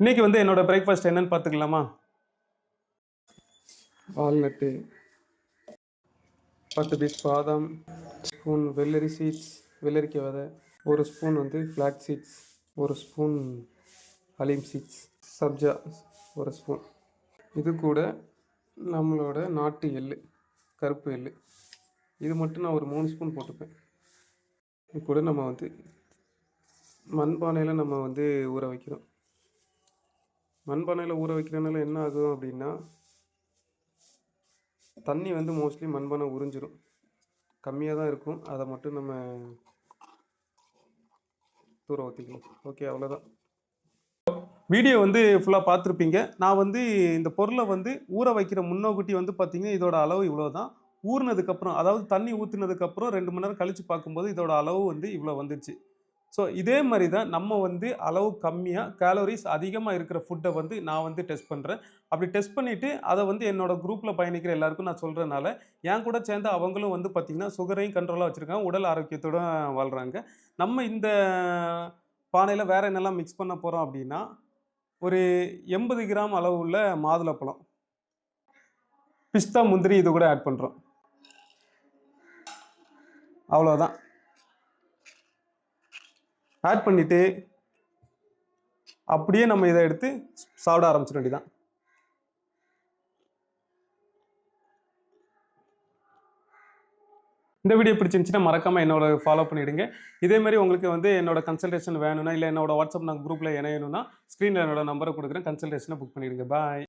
இன்னைக்கு வந்து என்னோட பிரேக்ஃபாஸ்ட் என்னன்னு பார்த்துக்கலாமா? வால்நட்டு, 10 பீஸ் பாதாம், ஸ்பூன் வெள்ளரி சீட்ஸ், வெள்ளரிக்காய் விதை, ஒரு ஸ்பூன் வந்து ஃப்ளாக் சீட்ஸ், ஒரு ஸ்பூன் ஹலீம் சீட்ஸ், சப்ஜா ஒரு ஸ்பூன். இது கூட நம்மளோட நாட்டு எள்ளு, கருப்பு எள்ளு, இது மட்டும் நான் ஒரு 3 ஸ்பூன் போட்டுப்பேன். இது கூட நம்ம வந்து மண்பானையில் நம்ம வந்து ஊற வைக்கிறோம். மண்பானையில் ஊற வைக்கிறதுனால என்ன ஆகும் அப்படின்னா, தண்ணி வந்து மோஸ்ட்லி மண்பானை உறிஞ்சிடும், கம்மியாக தான் இருக்கும். அதை மட்டும் நம்ம தூர ஊற்றிக்கலாம். ஓகே, அவ்வளோதான். வீடியோ வந்து ஃபுல்லாக பார்த்துருப்பீங்க. நான் வந்து இந்த பொருளை வந்து ஊற வைக்கிற முன்னோக்குட்டி வந்து பார்த்தீங்கன்னா இதோட அளவு இவ்வளோ தான். ஊறினதுக்கப்புறம், அதாவது தண்ணி ஊற்றினதுக்கப்புறம் 2 மணி நேரம் கழித்து பார்க்கும்போது இதோட அளவு வந்து இவ்வளோ வந்துச்சு. ஸோ இதே மாதிரி தான் நம்ம வந்து அளவு கம்மியாக கேலோரிஸ் அதிகமாக இருக்கிற ஃபுட்டை வந்து நான் வந்து டெஸ்ட் பண்ணுறேன். அப்படி டெஸ்ட் பண்ணிவிட்டு அதை வந்து என்னோட குரூப்பில் பயணிக்கிற எல்லாருக்கும் நான் சொல்கிறனால என் கூட சேர்ந்து அவங்களும் வந்து பார்த்திங்கன்னா சுகரையும் கண்ட்ரோலாக வச்சுருக்காங்க, உடல் ஆரோக்கியத்தோடு வாழ்கிறாங்க. நம்ம இந்த பானையில் வேறு என்னெல்லாம் மிக்ஸ் பண்ண போகிறோம் அப்படின்னா, ஒரு 80 கிராம் அளவு உள்ள மாதுளப்பழம், பிஸ்தா, முந்திரி இது கூட ஆட் பண்ணுறோம். அவ்வளோதான். ஆட் பண்ணிவிட்டு அப்படியே நம்ம இதை எடுத்து சாப்பிட ஆரம்பிச்சிட வேண்டியதான். இந்த வீடியோ பிடிச்சிருந்துச்சுன்னா மறக்காமல் என்னோட ஃபாலோ பண்ணிவிடுங்க. இதே மாதிரி உங்களுக்கு வந்து என்னோட கன்சல்டேஷன் வேணும்னா, இல்லை என்னோட வாட்ஸ்அப் நான் குரூப்பில் இணையணும்னா ஸ்க்ரீனில் என்னோட நம்பரை கொடுக்குறேன், கன்சல்டேஷனை புக் பண்ணிவிடுங்க. பாய்.